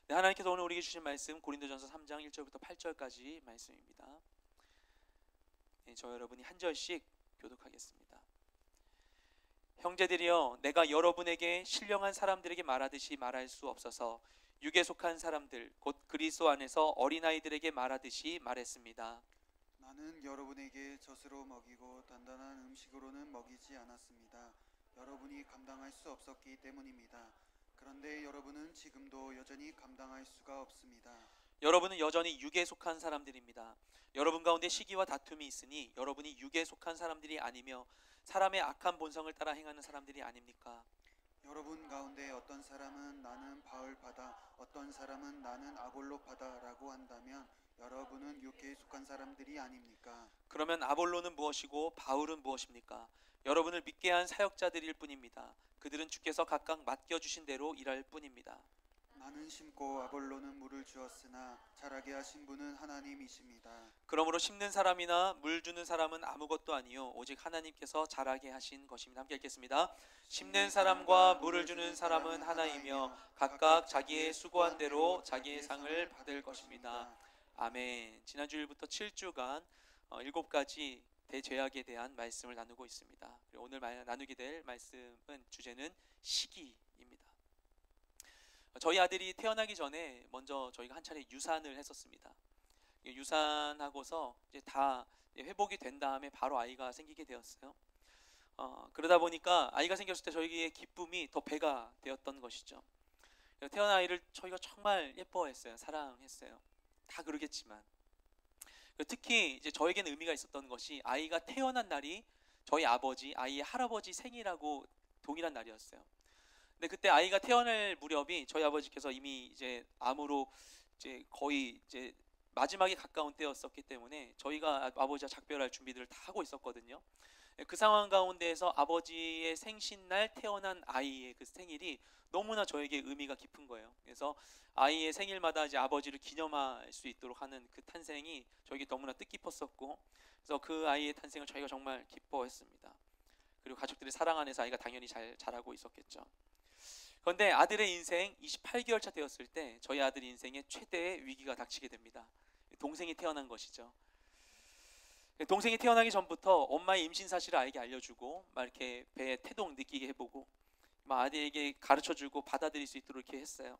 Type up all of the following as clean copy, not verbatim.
네, 하나님께서 오늘 우리에게 주신 말씀 고린도전서 3장 1절부터 8절까지 말씀입니다. 네, 저 여러분이 한 절씩 교독하겠습니다. 형제들이여, 내가 여러분에게 신령한 사람들에게 말하듯이 말할 수 없어서 육에 속한 사람들 곧 그리스도 안에서 어린아이들에게 말하듯이 말했습니다. 나는 여러분에게 젖으로 먹이고 단단한 음식으로는 먹이지 않았습니다. 여러분이 감당할 수 없었기 때문입니다. 그런데 여러분은 지금도 여전히 감당할 수가 없습니다. 여러분은 여전히 육에 속한 사람들입니다. 여러분 가운데 시기와 다툼이 있으니 여러분이 육에 속한 사람들이 아니며 사람의 악한 본성을 따라 행하는 사람들이 아닙니까? 여러분 가운데 어떤 사람은 나는 바울파다, 어떤 사람은 나는 아볼로파다 라고 한다면 여러분은 육에 속한 사람들이 아닙니까? 그러면 아볼로는 무엇이고 바울은 무엇입니까? 여러분을 믿게 한 사역자들일 뿐입니다. 그들은 주께서 각각 맡겨주신 대로 일할 뿐입니다. 나는 심고 아볼로는 물을 주었으나 자라게 하신 분은 하나님이십니다. 그러므로 심는 사람이나 물 주는 사람은 아무것도 아니요 오직 하나님께서 자라게 하신 것입니다. 함께 읽겠습니다. 심는 사람과 물을 주는 사람은 하나이며 각각 자기의 수고한 대로 자기의 상을 받을 것입니다. 아멘. 지난 주일부터 7주간 7가지 대죄악에 대한 말씀을 나누고 있습니다. 오늘 나누게 될 말씀은 주제는 시기입니다. 저희 아들이 태어나기 전에 먼저 저희가 한 차례 유산을 했었습니다. 유산하고서 이제 다 회복이 된 다음에 바로 아이가 생기게 되었어요. 그러다 보니까 아이가 생겼을 때 저희의 기쁨이 더 배가 되었던 것이죠. 태어난 아이를 저희가 정말 예뻐했어요. 사랑했어요. 다 그러겠지만 특히 이제 저에게는 의미가 있었던 것이 아이가 태어난 날이 저희 아버지, 아이의 할아버지 생일하고 동일한 날이었어요. 근데 그때 아이가 태어날 무렵이 저희 아버지께서 이미 이제 암으로 이제 거의 이제 마지막에 가까운 때였었기 때문에 저희가 아버지와 작별할 준비들을 다 하고 있었거든요. 그 상황 가운데에서 아버지의 생신날 태어난 아이의 그 생일이 너무나 저에게 의미가 깊은 거예요. 그래서 아이의 생일마다 이제 아버지를 기념할 수 있도록 하는 그 탄생이 저에게 너무나 뜻깊었었고, 그래서 그 아이의 탄생을 저희가 정말 기뻐했습니다. 그리고 가족들의 사랑 안에서 아이가 당연히 잘 자라고 있었겠죠. 그런데 아들의 인생 28개월 차 되었을 때 저희 아들 인생에 최대의 위기가 닥치게 됩니다. 동생이 태어난 것이죠. 동생이 태어나기 전부터 엄마의 임신 사실을 아이에게 알려주고 막 이렇게 배에 태동 느끼게 해보고 막 아들에게 가르쳐주고 받아들일 수 있도록 이렇게 했어요.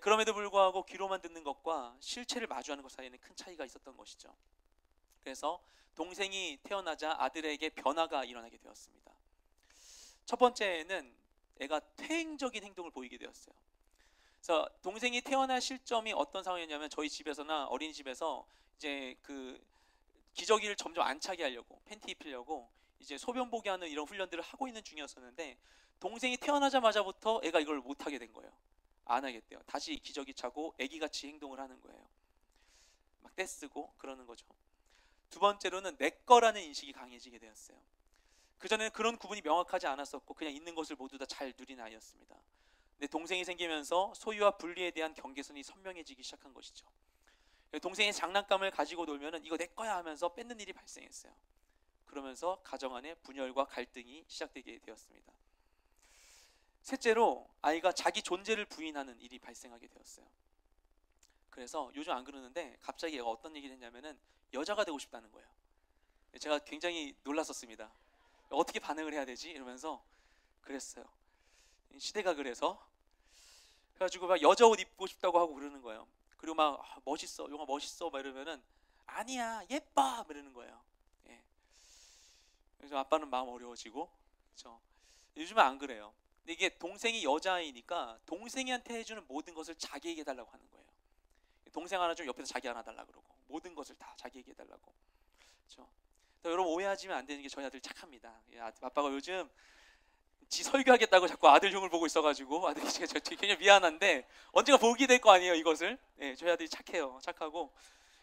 그럼에도 불구하고 귀로만 듣는 것과 실체를 마주하는 것 사이에는 큰 차이가 있었던 것이죠. 그래서 동생이 태어나자 아들에게 변화가 일어나게 되었습니다. 첫 번째는 애가 퇴행적인 행동을 보이게 되었어요. 그래서 동생이 태어날 시점이 어떤 상황이었냐면 저희 집에서나 어린이집에서 이제 그 기저귀를 점점 안 차게 하려고 팬티 입히려고 이제 소변 보게 하는 이런 훈련들을 하고 있는 중이었었는데 동생이 태어나자마자부터 애가 이걸 못 하게 된 거예요. 안 하겠대요. 다시 기저귀 차고 애기같이 행동을 하는 거예요. 막 떼쓰고 그러는 거죠. 두 번째로는 내 거라는 인식이 강해지게 되었어요. 그전에는 그런 구분이 명확하지 않았었고 그냥 있는 것을 모두 다 잘 누린 아이였습니다. 근데 동생이 생기면서 소유와 분리에 대한 경계선이 선명해지기 시작한 것이죠. 동생이 장난감을 가지고 놀면은 이거 내 거야 하면서 뺏는 일이 발생했어요. 그러면서 가정 안에 분열과 갈등이 시작되게 되었습니다. 셋째로 아이가 자기 존재를 부인하는 일이 발생하게 되었어요. 그래서 요즘 안 그러는데 갑자기 얘가 어떤 얘기를 했냐면은 여자가 되고 싶다는 거예요. 제가 굉장히 놀랐었습니다. 어떻게 반응을 해야 되지? 이러면서 그랬어요. 시대가 그래서 그래가지고 막 여자 옷 입고 싶다고 하고 그러는 거예요. 그리고 막 멋있어, 용아 멋있어 막 이러면은 아니야 예뻐 막 이러는 거예요. 예. 그래서 아빠는 마음 어려워지고 그렇죠. 요즘은 안 그래요. 근데 이게 동생이 여자아이니까 동생이한테 해주는 모든 것을 자기에게 해달라고 하는 거예요. 동생 하나 좀 옆에서 자기 하나 달라 그러고 모든 것을 다 자기에게 해달라고. 그렇죠. 여러분 오해하시면 안 되는 게 저희 아들 착합니다. 아빠가 요즘 지 설교하겠다고 자꾸 아들 흉을 보고 있어가지고 아들이 제가 굉장히 미안한데 언젠가 보게 될 거 아니에요 이것을. 네, 저희 아들이 착해요. 착하고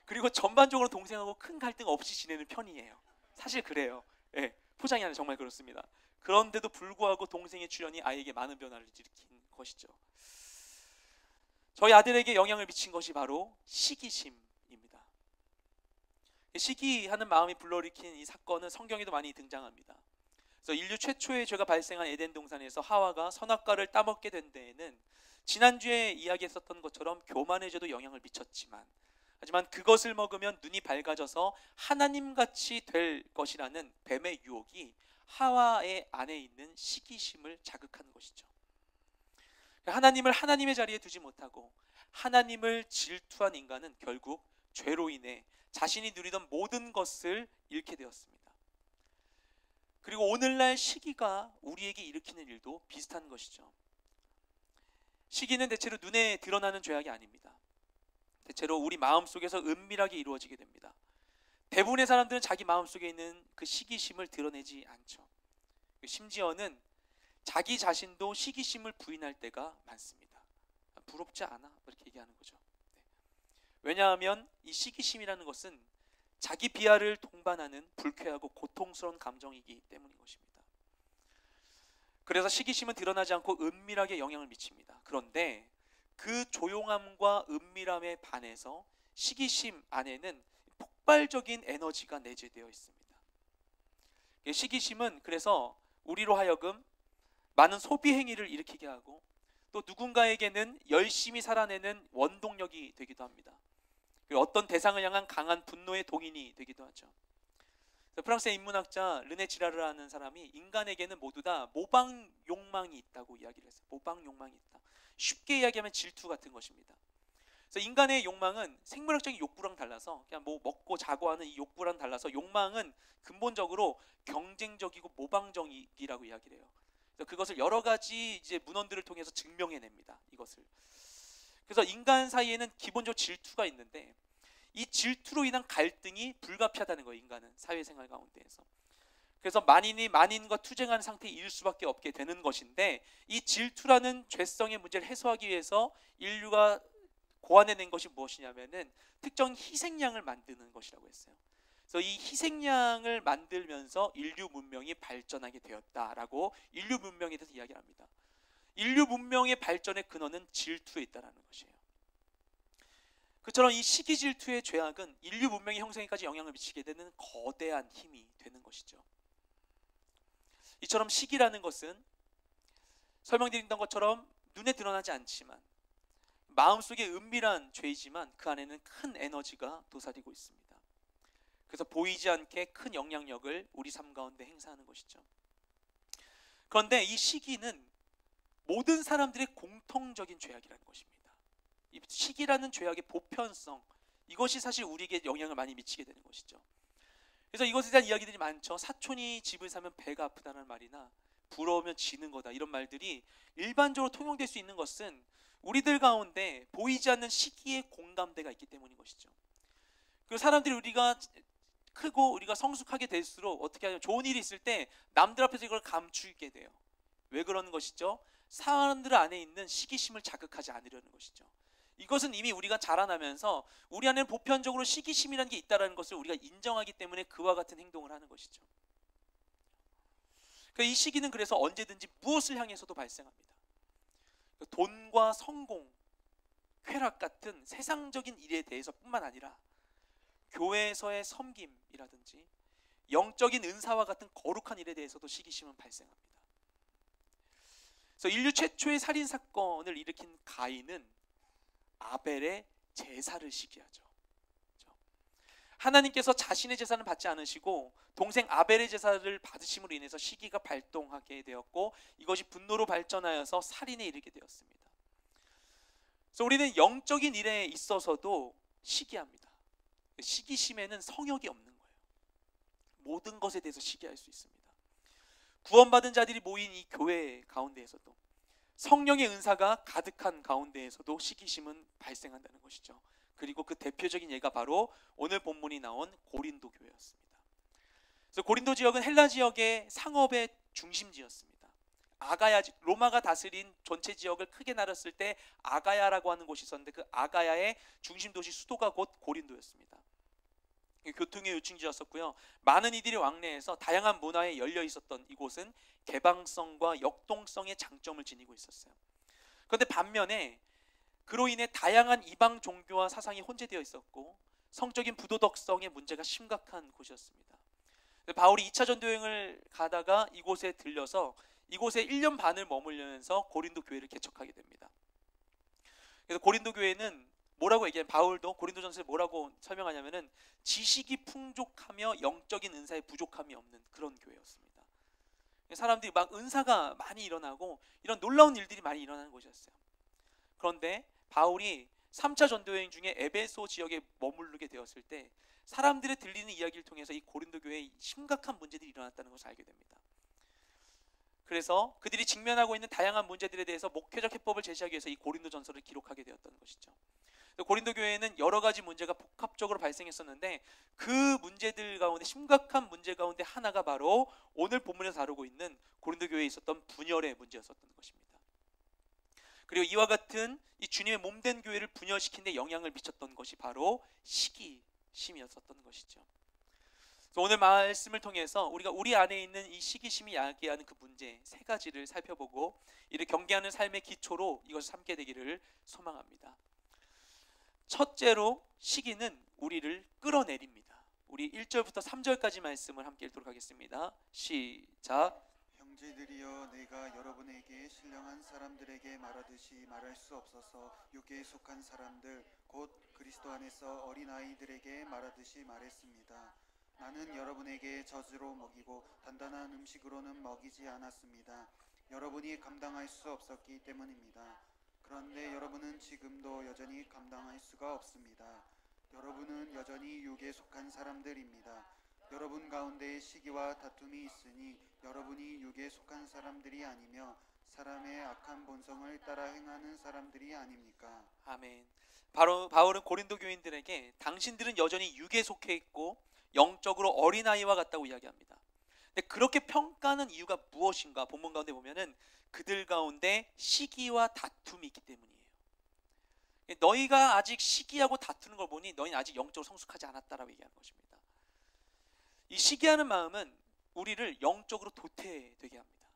그리고 전반적으로 동생하고 큰 갈등 없이 지내는 편이에요. 사실 그래요. 네, 포장이 아니라 정말 그렇습니다. 그런데도 불구하고 동생의 출현이 아이에게 많은 변화를 일으킨 것이죠. 저희 아들에게 영향을 미친 것이 바로 시기심입니다. 시기하는 마음이 불러일으킨 이 사건은 성경에도 많이 등장합니다. 그래서 인류 최초의 죄가 발생한 에덴 동산에서 하와가 선악과를 따먹게 된 데에는 지난주에 이야기했었던 것처럼 교만해져도 영향을 미쳤지만, 하지만 그것을 먹으면 눈이 밝아져서 하나님같이 될 것이라는 뱀의 유혹이 하와의 안에 있는 시기심을 자극하는 것이죠. 하나님을 하나님의 자리에 두지 못하고 하나님을 질투한 인간은 결국 죄로 인해 자신이 누리던 모든 것을 잃게 되었습니다. 그리고 오늘날 시기가 우리에게 일으키는 일도 비슷한 것이죠. 시기는 대체로 눈에 드러나는 죄악이 아닙니다. 대체로 우리 마음속에서 은밀하게 이루어지게 됩니다. 대부분의 사람들은 자기 마음속에 있는 그 시기심을 드러내지 않죠. 심지어는 자기 자신도 시기심을 부인할 때가 많습니다. 부럽지 않아? 이렇게 얘기하는 거죠. 왜냐하면 이 시기심이라는 것은 자기 비하를 동반하는 불쾌하고 고통스러운 감정이기 때문인 것입니다. 그래서 시기심은 드러나지 않고 은밀하게 영향을 미칩니다. 그런데 그 조용함과 은밀함에 반해서 시기심 안에는 폭발적인 에너지가 내재되어 있습니다. 시기심은 그래서 우리로 하여금 많은 소비 행위를 일으키게 하고 또 누군가에게는 열심히 살아내는 원동력이 되기도 합니다. 그리고 어떤 대상을 향한 강한 분노의 동인이 되기도 하죠. 프랑스의 인문학자 르네 지라르라는 사람이 인간에게는 모두 다 모방 욕망이 있다고 이야기를 했어요. 모방 욕망이 있다. 쉽게 이야기하면 질투 같은 것입니다. 그래서 인간의 욕망은 생물학적인 욕구랑 달라서 그냥 뭐 먹고 자고 하는 이 욕구랑 달라서 욕망은 근본적으로 경쟁적이고 모방적이라고 이야기를 해요. 그래서 그것을 여러 가지 이제 문헌들을 통해서 증명해냅니다. 이것을. 그래서 인간 사이에는 기본적으로 질투가 있는데 이 질투로 인한 갈등이 불가피하다는 거예요. 인간은 사회생활 가운데에서. 그래서 만인이 만인과 투쟁하는 상태에 이를 수밖에 없게 되는 것인데 이 질투라는 죄성의 문제를 해소하기 위해서 인류가 고안해낸 것이 무엇이냐면은 특정 희생양을 만드는 것이라고 했어요. 그래서 이 희생양을 만들면서 인류 문명이 발전하게 되었다라고 인류 문명에 대해서 이야기를 합니다. 인류 문명의 발전의 근원은 질투에 있다는 것이에요. 그처럼 이 시기 질투의 죄악은 인류 문명의 형성에까지 영향을 미치게 되는 거대한 힘이 되는 것이죠. 이처럼 시기라는 것은 설명드린 것처럼 눈에 드러나지 않지만 마음속에 은밀한 죄이지만 그 안에는 큰 에너지가 도사리고 있습니다. 그래서 보이지 않게 큰 영향력을 우리 삶 가운데 행사하는 것이죠. 그런데 이 시기는 모든 사람들의 공통적인 죄악이라는 것입니다. 이 시기라는 죄악의 보편성, 이것이 사실 우리에게 영향을 많이 미치게 되는 것이죠. 그래서 이것에 대한 이야기들이 많죠. 사촌이 집을 사면 배가 아프다는 말이나 부러우면 지는 거다, 이런 말들이 일반적으로 통용될 수 있는 것은 우리들 가운데 보이지 않는 시기의 공감대가 있기 때문인 것이죠. 그리고 사람들이 우리가 크고 우리가 성숙하게 될수록 어떻게 하냐면 좋은 일이 있을 때 남들 앞에서 이걸 감추게 돼요. 왜 그러는 것이죠? 사람들 안에 있는 시기심을 자극하지 않으려는 것이죠. 이것은 이미 우리가 자라나면서 우리 안에는 보편적으로 시기심이라는 게 있다는 것을 우리가 인정하기 때문에 그와 같은 행동을 하는 것이죠. 이 시기는 그래서 언제든지 무엇을 향해서도 발생합니다. 돈과 성공, 쾌락 같은 세상적인 일에 대해서 뿐만 아니라 교회에서의 섬김이라든지 영적인 은사와 같은 거룩한 일에 대해서도 시기심은 발생합니다. 그래서 인류 최초의 살인 사건을 일으킨 가인은 아벨의 제사를 시기하죠. 하나님께서 자신의 제사는 받지 않으시고 동생 아벨의 제사를 받으심으로 인해서 시기가 발동하게 되었고 이것이 분노로 발전하여서 살인에 이르게 되었습니다. 그래서 우리는 영적인 일에 있어서도 시기합니다. 시기심에는 성역이 없는 거예요. 모든 것에 대해서 시기할 수 있습니다. 구원받은 자들이 모인 이 교회 가운데에서도 성령의 은사가 가득한 가운데에서도 시기심은 발생한다는 것이죠. 그리고 그 대표적인 예가 바로 오늘 본문이 나온 고린도 교회였습니다. 그래서 고린도 지역은 헬라 지역의 상업의 중심지였습니다. 아가야, 로마가 다스린 전체 지역을 크게 나눴을 때 아가야라고 하는 곳이 있었는데 그 아가야의 중심 도시 수도가 곧 고린도였습니다. 교통의 요충지였었고요. 많은 이들이 왕래해서 다양한 문화에 열려 있었던 이곳은 개방성과 역동성의 장점을 지니고 있었어요. 그런데 반면에 그로 인해 다양한 이방 종교와 사상이 혼재되어 있었고 성적인 부도덕성의 문제가 심각한 곳이었습니다. 바울이 2차 전도 여행을 가다가 이곳에 들려서 이곳에 1년 반을 머물면서 고린도 교회를 개척하게 됩니다. 그래서 고린도 교회는 뭐라고 얘기하면, 바울도 고린도전서에 뭐라고 설명하냐면은 지식이 풍족하며 영적인 은사에 부족함이 없는 그런 교회였습니다. 사람들이 막 은사가 많이 일어나고 이런 놀라운 일들이 많이 일어나는 곳이었어요. 그런데 바울이 3차 전도여행 중에 에베소 지역에 머무르게 되었을 때 사람들의 들리는 이야기를 통해서 이 고린도 교회에 심각한 문제들이 일어났다는 것을 알게 됩니다. 그래서 그들이 직면하고 있는 다양한 문제들에 대해서 목회적 해법을 제시하기 위해서 이 고린도 전서를 기록하게 되었던 것이죠. 고린도 교회에는 여러 가지 문제가 복합적으로 발생했었는데 그 문제들 가운데, 심각한 문제 가운데 하나가 바로 오늘 본문에서 다루고 있는 고린도 교회에 있었던 분열의 문제였었던 것입니다. 그리고 이와 같은 이 주님의 몸된 교회를 분열시킨 데 영향을 미쳤던 것이 바로 시기심이었었던 것이죠. 그래서 오늘 말씀을 통해서 우리가 우리 안에 있는 이 시기심이 야기하는 그 문제 3가지를 살펴보고 이를 경계하는 삶의 기초로 이것을 삼게 되기를 소망합니다. 첫째로, 시기는 우리를 끌어내립니다. 우리 1절부터 3절까지 말씀을 함께 읽도록 하겠습니다. 시작. 형제들이여, 내가 여러분에게 신령한 사람들에게 말하듯이 말할 수 없어서 육에 속한 사람들 곧 그리스도 안에서 어린아이들에게 말하듯이 말했습니다. 나는 여러분에게 젖으로 먹이고 단단한 음식으로는 먹이지 않았습니다. 여러분이 감당할 수 없었기 때문입니다. 그런데 여러분은 지금도 여전히 감당할 수가 없습니다. 여러분은 여전히 육에 속한 사람들입니다. 여러분 가운데 시기와 다툼이 있으니 여러분이 육에 속한 사람들이 아니며 사람의 악한 본성을 따라 행하는 사람들이 아닙니까? 아멘. 바로 바울은 고린도 교인들에게 당신들은 여전히 육에 속해 있고 영적으로 어린아이와 같다고 이야기합니다. 근데 그렇게 평가하는 이유가 무엇인가? 본문 가운데 보면은 그들 가운데 시기와 다툼이 있기 때문이에요. 너희가 아직 시기하고 다투는 걸 보니 너희는 아직 영적으로 성숙하지 않았다라고 얘기하는 것입니다. 이 시기하는 마음은 우리를 영적으로 도태되게 합니다.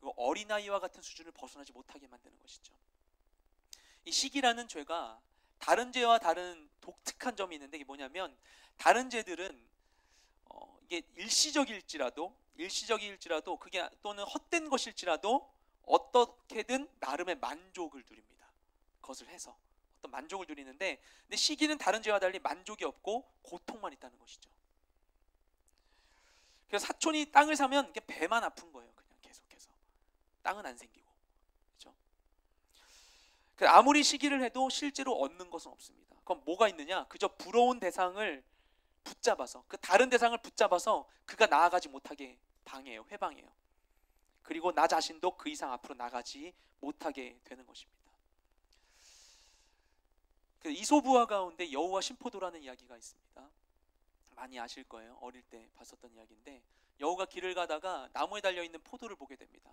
그리고 어린아이와 같은 수준을 벗어나지 못하게 만드는 것이죠. 이 시기라는 죄가 다른 죄와 다른 독특한 점이 있는데, 이게 뭐냐면 다른 죄들은 이게 일시적일지라도 그게 또는 헛된 것일지라도 어떻게든 나름의 만족을 누립니다. 그것을 해서 어떤 만족을 누리는데, 근데 시기는 다른 죄와 달리 만족이 없고 고통만 있다는 것이죠. 그래서 사촌이 땅을 사면 이게 배만 아픈 거예요. 그냥 계속해서 땅은 안 생기고, 그렇죠? 아무리 시기를 해도 실제로 얻는 것은 없습니다. 그럼 뭐가 있느냐? 그저 부러운 대상을 붙잡아서, 그 다른 대상을 붙잡아서 그가 나아가지 못하게 방해해요. 회방해요. 그리고 나 자신도 그 이상 앞으로 나가지 못하게 되는 것입니다. 이소부화 가운데 여우와 심포도라는 이야기가 있습니다. 많이 아실 거예요. 어릴 때 봤었던 이야기인데, 여우가 길을 가다가 나무에 달려있는 포도를 보게 됩니다.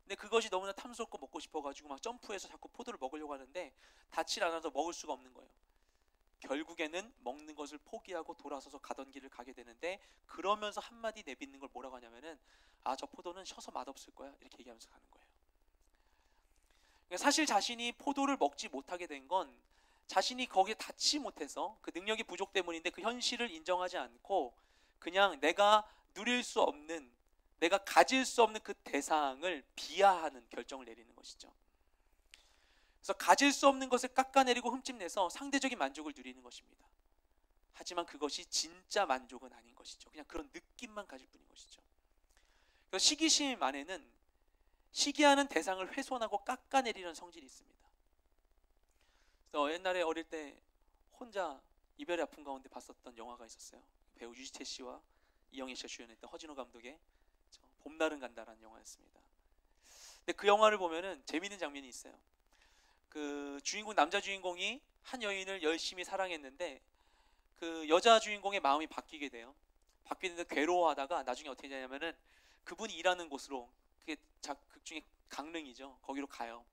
근데 그것이 너무나 탐스럽고 먹고 싶어가지고 막 점프해서 자꾸 포도를 먹으려고 하는데 닿질 않아서 먹을 수가 없는 거예요. 결국에는 먹는 것을 포기하고 돌아서서 가던 길을 가게 되는데, 그러면서 한마디 내뱉는 걸 뭐라고 하냐면은, 아, 저 포도는 셔서 맛없을 거야, 이렇게 얘기하면서 가는 거예요. 사실 자신이 포도를 먹지 못하게 된 건 자신이 거기에 닿지 못해서 그 능력이 부족 때문인데, 그 현실을 인정하지 않고 그냥 내가 누릴 수 없는, 내가 가질 수 없는 그 대상을 비하하는 결정을 내리는 것이죠. 그래서 가질 수 없는 것을 깎아내리고 흠집내서 상대적인 만족을 누리는 것입니다. 하지만 그것이 진짜 만족은 아닌 것이죠. 그냥 그런 느낌만 가질 뿐인 것이죠. 그래서 시기심 안에는 시기하는 대상을 훼손하고 깎아내리는 성질이 있습니다. 그래서 옛날에 어릴 때 혼자 이별의 아픔 가운데 봤었던 영화가 있었어요. 배우 유지태 씨와 이영애 씨가 주연했던 허진호 감독의 봄날은 간다라는 영화였습니다. 근데 그 영화를 보면은 재미있는 장면이 있어요. 그 주인공, 남자 주인공이 한 여인을 열심히 사랑했는데 그 여자 주인공의 마음이 바뀌게 돼요. 바뀌는데 괴로워하다가 나중에 어떻게 되냐면은 그분이 일하는 곳으로, 그게 극 중에 강릉이죠. 거기로 가요.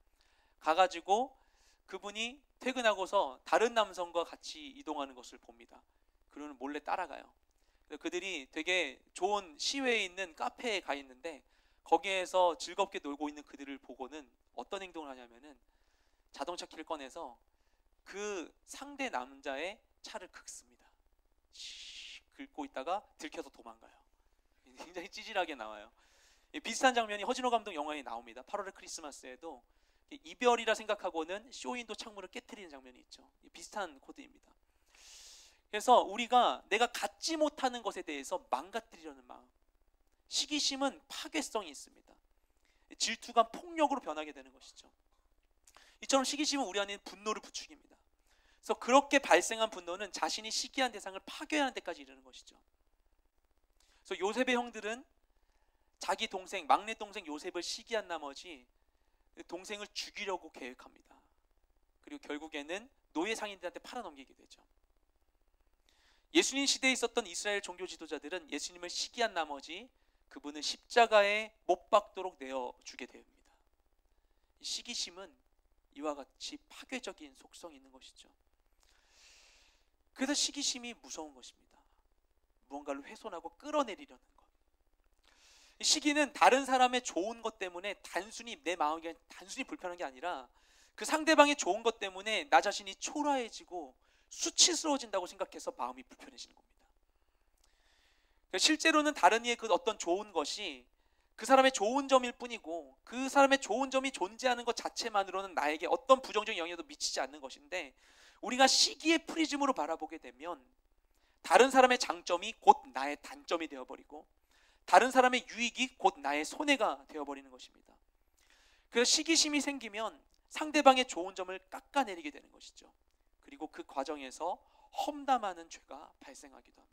가가지고 그분이 퇴근하고서 다른 남성과 같이 이동하는 것을 봅니다. 그러면 몰래 따라가요. 그들이 되게 좋은 시외에 있는 카페에 가 있는데 거기에서 즐겁게 놀고 있는 그들을 보고는 어떤 행동을 하냐면은 자동차 키를 꺼내서 그 상대 남자의 차를 긁습니다. 긁고 있다가 들켜서 도망가요. 굉장히 찌질하게 나와요. 비슷한 장면이 허진호 감독 영화에 나옵니다. 8월의 크리스마스에도 이별이라 생각하고는 쇼윈도 창문을 깨트리는 장면이 있죠. 비슷한 코드입니다. 그래서 우리가 내가 갖지 못하는 것에 대해서 망가뜨리려는 마음, 시기심은 파괴성이 있습니다. 질투가 폭력으로 변하게 되는 것이죠. 이처럼 시기심은 우리 안에 분노를 부추깁니다. 그래서 그렇게 발생한 분노는 자신이 시기한 대상을 파괴하는 데까지 이르는 것이죠. 그래서 요셉의 형들은 자기 동생, 막내 동생 요셉을 시기한 나머지 동생을 죽이려고 계획합니다. 그리고 결국에는 노예 상인들한테 팔아넘기게 되죠. 예수님 시대에 있었던 이스라엘 종교 지도자들은 예수님을 시기한 나머지 그분은 십자가에 못 박도록 내어주게 됩니다. 이 시기심은 이와 같이 파괴적인 속성이 있는 것이죠. 그래서 시기심이 무서운 것입니다. 무언가를 훼손하고 끌어내리려는 것. 이 시기는 다른 사람의 좋은 것 때문에 단순히 내 마음이 단순히 불편한 게 아니라 그 상대방의 좋은 것 때문에 나 자신이 초라해지고 수치스러워진다고 생각해서 마음이 불편해지는 겁니다. 실제로는 다른 이의 그 어떤 좋은 것이 그 사람의 좋은 점일 뿐이고 그 사람의 좋은 점이 존재하는 것 자체만으로는 나에게 어떤 부정적인 영향도 미치지 않는 것인데, 우리가 시기의 프리즘으로 바라보게 되면 다른 사람의 장점이 곧 나의 단점이 되어버리고 다른 사람의 유익이 곧 나의 손해가 되어버리는 것입니다. 그래서 시기심이 생기면 상대방의 좋은 점을 깎아내리게 되는 것이죠. 그리고 그 과정에서 험담하는 죄가 발생하기도 합니다.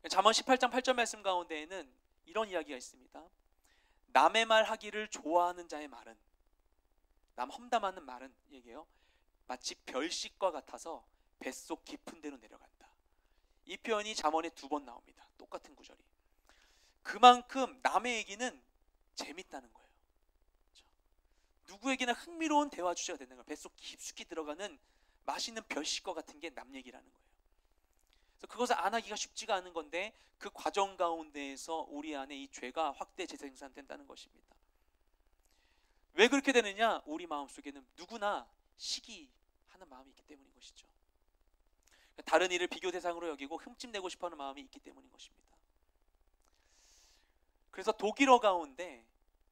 잠언 18장 8절 말씀 가운데에는 이런 이야기가 있습니다. 남의 말 하기를 좋아하는 자의 말은, 남 험담하는 말은 얘기해요, 마치 별식과 같아서 뱃속 깊은 데로 내려간다. 이 표현이 잠언에 2번 나옵니다. 똑같은 구절이. 그만큼 남의 얘기는 재밌다는 거예요. 그렇죠? 누구에게나 흥미로운 대화 주제가 되는 거예요. 뱃속 깊숙이 들어가는 맛있는 별식과 같은 게 남 얘기라는 거예요. 그래서 그것을 안 하기가 쉽지가 않은 건데 그 과정 가운데에서 우리 안에 이 죄가 확대 재생산된다는 것입니다. 왜 그렇게 되느냐? 우리 마음속에는 누구나 시기하는 마음이 있기 때문인 것이죠. 다른 이를 비교 대상으로 여기고 흠집내고 싶어하는 마음이 있기 때문인 것입니다. 그래서 독일어 가운데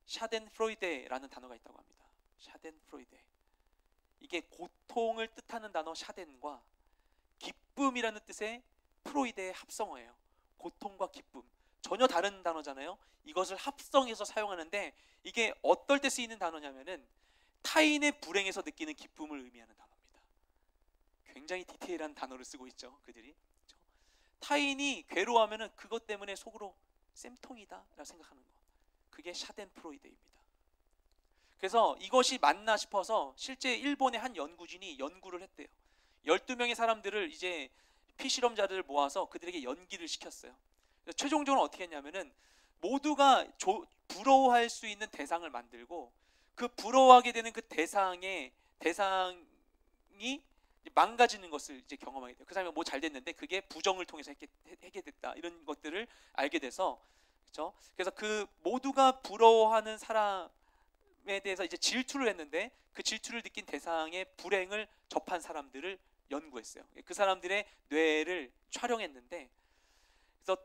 샤덴프로이데라는 단어가 있다고 합니다. 샤덴프로이데. 이게 고통을 뜻하는 단어 샤덴과 기쁨이라는 뜻의 프로이데의 합성어예요. 고통과 기쁨, 전혀 다른 단어잖아요. 이것을 합성해서 사용하는데 이게 어떨 때 쓰이는 단어냐면은 타인의 불행에서 느끼는 기쁨을 의미하는 단어입니다. 굉장히 디테일한 단어를 쓰고 있죠, 그들이. 그렇죠? 타인이 괴로워하면은 그것 때문에 속으로 쌤통이다라고 생각하는 것, 그게 샤덴프로이데입니다. 그래서 이것이 맞나 싶어서 실제 일본의 한 연구진이 연구를 했대요. 12명의 사람들을 이제 피실험자들을 모아서 그들에게 연기를 시켰어요. 최종적으로 어떻게 했냐면은 모두가 부러워할 수 있는 대상을 만들고 그 부러워하게 되는 그 대상이 망가지는 것을 이제 경험하게 돼요. 그 사람이 뭐 잘 됐는데 그게 부정을 통해서 했게 됐다, 이런 것들을 알게 돼서, 그렇죠? 그래서 그 모두가 부러워하는 사람에 대해서 이제 질투를 했는데 그 질투를 느낀 대상의 불행을 접한 사람들을 연구했어요. 그 사람들의 뇌를 촬영했는데, 그래서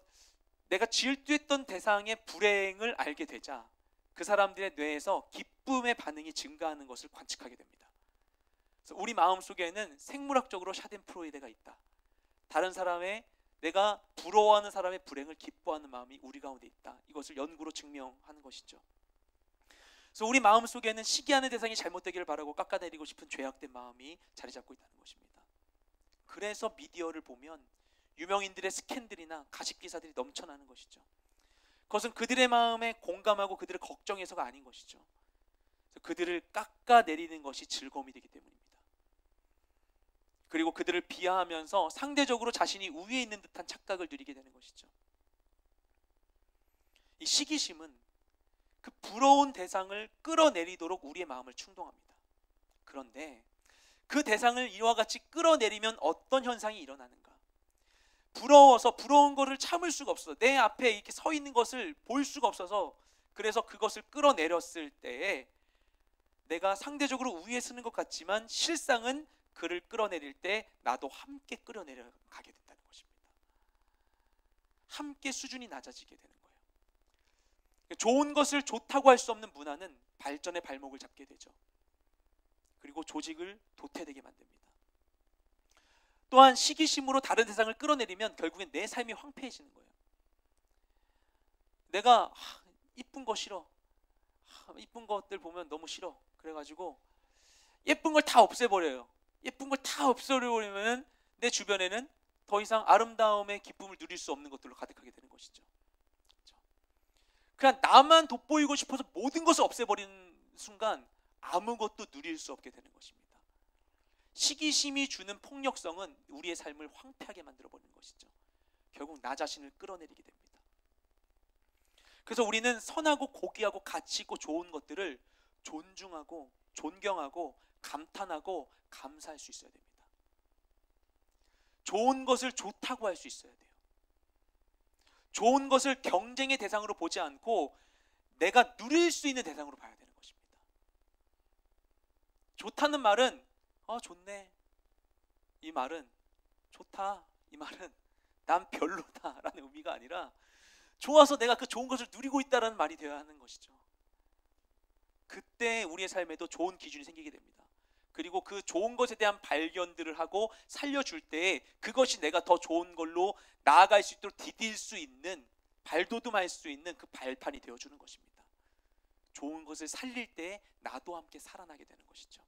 내가 질투했던 대상의 불행을 알게 되자 그 사람들의 뇌에서 기쁨의 반응이 증가하는 것을 관측하게 됩니다. 그래서 우리 마음속에는 생물학적으로 샤덴프로이데가 있다. 다른 사람의, 내가 부러워하는 사람의 불행을 기뻐하는 마음이 우리 가운데 있다. 이것을 연구로 증명하는 것이죠. 그래서 우리 마음속에는 시기하는 대상이 잘못되기를 바라고 깎아내리고 싶은 죄악된 마음이 자리 잡고 있다는 것입니다. 그래서 미디어를 보면 유명인들의 스캔들이나 가십 기사들이 넘쳐나는 것이죠. 그것은 그들의 마음에 공감하고 그들을 걱정해서가 아닌 것이죠. 그래서 그들을 깎아내리는 것이 즐거움이 되기 때문입니다. 그리고 그들을 비하하면서 상대적으로 자신이 우위에 있는 듯한 착각을 누리게 되는 것이죠. 이 시기심은 그 부러운 대상을 끌어내리도록 우리의 마음을 충동합니다. 그런데 그 대상을 이와 같이 끌어내리면 어떤 현상이 일어나는가? 부러워서 부러운 것을 참을 수가 없어서 내 앞에 이렇게 서 있는 것을 볼 수가 없어서, 그래서 그것을 끌어내렸을 때에 내가 상대적으로 우위에 서는 것 같지만 실상은 그를 끌어내릴 때 나도 함께 끌어내려가게 된다는 것입니다. 함께 수준이 낮아지게 되는 거예요. 좋은 것을 좋다고 할 수 없는 문화는 발전의 발목을 잡게 되죠. 그리고 조직을 도태되게 만듭니다. 또한 시기심으로 다른 세상을 끌어내리면 결국엔 내 삶이 황폐해지는 거예요. 내가 이쁜 거 싫어. 이쁜 것들 보면 너무 싫어. 그래가지고 예쁜 걸 다 없애버려요. 예쁜 걸 다 없애버리면 내 주변에는 더 이상 아름다움의 기쁨을 누릴 수 없는 것들로 가득하게 되는 것이죠. 그냥 나만 돋보이고 싶어서 모든 것을 없애버리는 순간 아무것도 누릴 수 없게 되는 것입니다. 시기심이 주는 폭력성은 우리의 삶을 황폐하게 만들어버리는 것이죠. 결국 나 자신을 끌어내리게 됩니다. 그래서 우리는 선하고 고귀하고 가치 있고 좋은 것들을 존중하고 존경하고 감탄하고 감사할 수 있어야 됩니다. 좋은 것을 좋다고 할 수 있어야 돼요. 좋은 것을 경쟁의 대상으로 보지 않고 내가 누릴 수 있는 대상으로 봐야 되는 것입니다. 좋다는 말은 좋네, 이 말은 좋다, 이 말은 난 별로다라는 의미가 아니라 좋아서 내가 그 좋은 것을 누리고 있다라는 말이 되어야 하는 것이죠. 그때 우리의 삶에도 좋은 기준이 생기게 됩니다. 그리고 그 좋은 것에 대한 발견들을 하고 살려줄 때 그것이 내가 더 좋은 걸로 나아갈 수 있도록 디딜 수 있는, 발돋움할 수 있는 그 발판이 되어주는 것입니다. 좋은 것을 살릴 때 나도 함께 살아나게 되는 것이죠.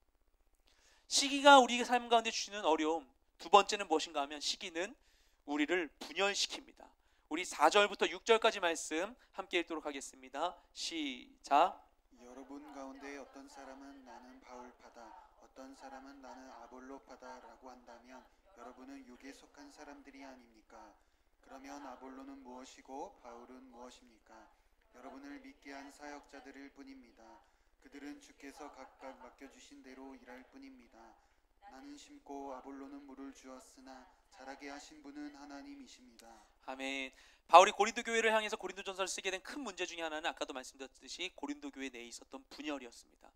시기가 우리의 삶 가운데 주시는 어려움, 두 번째는 무엇인가 하면 시기는 우리를 분열시킵니다. 우리 4절부터 6절까지 말씀 함께 읽도록 하겠습니다. 시작. 여러분 가운데 어떤 사람은 나는 바울파다, 어떤 사람은 나는 아볼로파다라고 한다면 여러분은 육에 속한 사람들이 아닙니까? 그러면 아볼로는 무엇이고 바울은 무엇입니까? 여러분을 믿게 한 사역자들일 뿐입니다. 그들은 주께서 각각 맡겨주신 대로 일할 뿐입니다. 나는 심고 아볼로는 물을 주었으나 자라게 하신 분은 하나님이십니다. 아멘. 바울이 고린도 교회를 향해서 고린도전서를 쓰게 된 큰 문제 중에 하나는 아까도 말씀드렸듯이 고린도 교회 내에 있었던 분열이었습니다.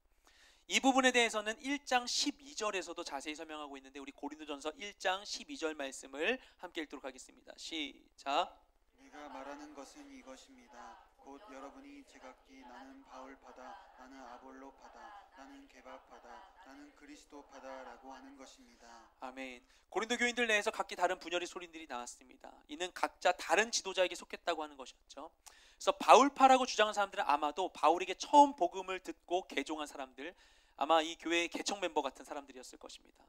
이 부분에 대해서는 1장 12절에서도 자세히 설명하고 있는데 우리 고린도전서 1장 12절 말씀을 함께 읽도록 하겠습니다. 시작. 내가 말하는 것은 이것입니다. 곧 여러분이 제각기 나는 바울파다, 나는 아볼로파다, 나는 게바파다, 나는 그리스도파다라고 하는 것입니다. 아멘. 고린도 교인들 내에서 각기 다른 분열의 소리들이 나왔습니다. 이는 각자 다른 지도자에게 속했다고 하는 것이었죠. 그래서 바울파라고 주장한 사람들은 아마도 바울에게 처음 복음을 듣고 개종한 사람들, 아마 이 교회의 개척 멤버 같은 사람들이었을 것입니다.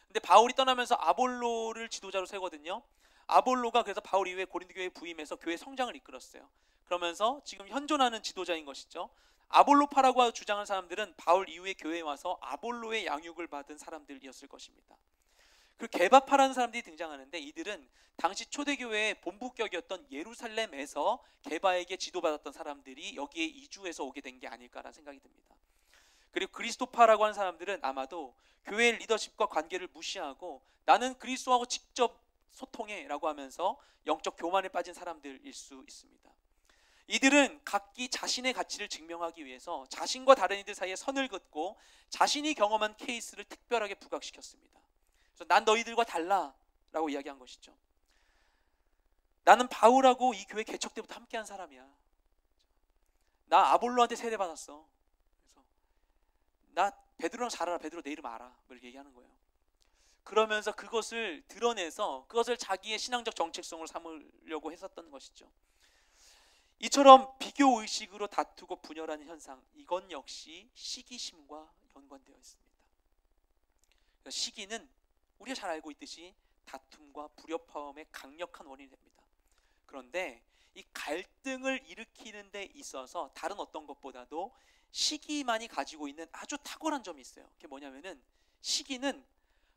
근데 바울이 떠나면서 아볼로를 지도자로 세거든요. 아볼로가 그래서 바울 이후에 고린도 교회에 부임해서 교회 성장을 이끌었어요. 그러면서 지금 현존하는 지도자인 것이죠. 아볼로파라고 주장한 사람들은 바울 이후에 교회에 와서 아볼로의 양육을 받은 사람들이었을 것입니다. 그리고 게바파라는 사람들이 등장하는데 이들은 당시 초대교회의 본부격이었던 예루살렘에서 게바에게 지도받았던 사람들이 여기에 이주해서 오게 된 게 아닐까라는 생각이 듭니다. 그리고 그리스도파라고 하는 사람들은 아마도 교회의 리더십과 관계를 무시하고 나는 그리스도하고 직접 소통해 라고 하면서 영적 교만에 빠진 사람들일 수 있습니다. 이들은 각기 자신의 가치를 증명하기 위해서 자신과 다른 이들 사이에 선을 긋고 자신이 경험한 케이스를 특별하게 부각시켰습니다. 그래서 난 너희들과 달라 라고 이야기한 것이죠. 나는 바울하고 이 교회 개척 때부터 함께한 사람이야. 나 아볼로한테 세례받았어. 그래서 나 베드로랑 잘 알아. 베드로 내 이름 알아. 이렇게 얘기하는 거예요. 그러면서 그것을 드러내서 그것을 자기의 신앙적 정체성으로 삼으려고 했었던 것이죠. 이처럼 비교 의식으로 다투고 분열하는 현상, 이건 역시 시기심과 연관되어 있습니다. 시기는 우리가 잘 알고 있듯이 다툼과 불협화음의 강력한 원인이 됩니다. 그런데 이 갈등을 일으키는 데 있어서 다른 어떤 것보다도 시기만이 가지고 있는 아주 탁월한 점이 있어요. 그게 뭐냐면은 시기는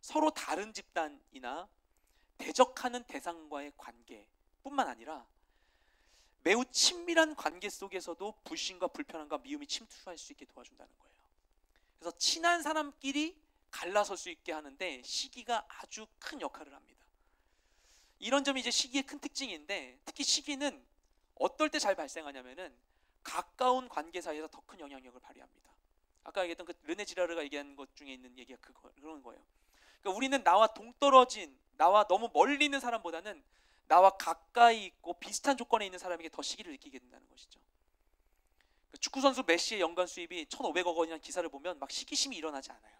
서로 다른 집단이나 대적하는 대상과의 관계뿐만 아니라 매우 친밀한 관계 속에서도 불신과 불편함과 미움이 침투할 수 있게 도와준다는 거예요. 그래서 친한 사람끼리 갈라설 수 있게 하는데 시기가 아주 큰 역할을 합니다. 이런 점이 이제 시기의 큰 특징인데 특히 시기는 어떨 때 잘 발생하냐면은 가까운 관계 사이에서 더 큰 영향력을 발휘합니다. 아까 얘기했던 그 르네 지라르가 얘기한 것 중에 있는 얘기가 그런 거예요. 그러니까 우리는 나와 동떨어진, 나와 너무 멀리 있는 사람보다는 나와 가까이 있고 비슷한 조건에 있는 사람에게 더 시기를 느끼게 된다는 것이죠. 축구 선수 메시의 연간 수입이 1,500억 원이라는 기사를 보면 막 시기심이 일어나지 않아요.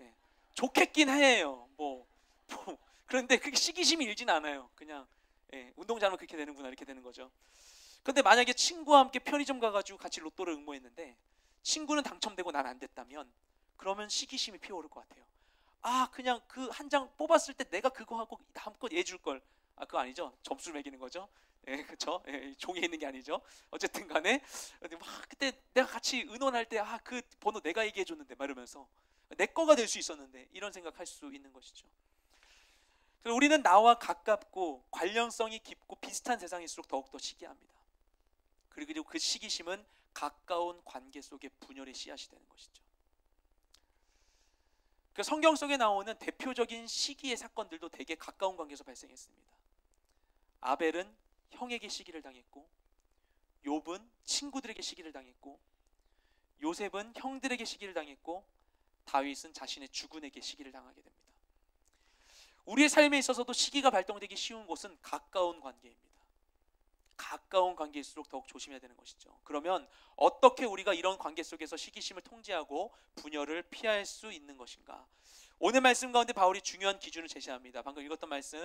예. 좋겠긴 해요. 그런데 그게 시기심이 일진 않아요. 그냥 운동 잘하면 그렇게 되는구나 이렇게 되는 거죠. 근데 만약에 친구와 함께 편의점 가가지고 같이 로또를 응모했는데 친구는 당첨되고 난 안 됐다면 그러면 시기심이 피어오를 것 같아요. 아, 그냥 그 한 장 뽑았을 때 내가 그거 하고 다음껏 얘 줄 걸. 아, 그거 아니죠? 점수를 매기는 거죠. 그렇죠. 종이에 있는 게 아니죠. 어쨌든 간에 막 그때 내가 같이 의논할 때 아, 그 번호 내가 얘기해 줬는데 막 이러면서 내 거가 될 수 있었는데 이런 생각할 수 있는 것이죠. 그래서 우리는 나와 가깝고 관련성이 깊고 비슷한 세상일수록 더욱더 시기합니다. 그리고 그 시기심은 가까운 관계 속의 분열의 씨앗이 되는 것이죠. 그 성경 속에 나오는 대표적인 시기의 사건들도 되게 가까운 관계에서 발생했습니다. 아벨은 형에게 시기를 당했고, 욥은 친구들에게 시기를 당했고, 요셉은 형들에게 시기를 당했고, 다윗은 자신의 주군에게 시기를 당하게 됩니다. 우리의 삶에 있어서도 시기가 발동되기 쉬운 곳은 가까운 관계입니다. 가까운 관계일수록 더욱 조심해야 되는 것이죠. 그러면 어떻게 우리가 이런 관계 속에서 시기심을 통제하고 분열을 피할 수 있는 것인가? 오늘 말씀 가운데 바울이 중요한 기준을 제시합니다. 방금 읽었던 말씀,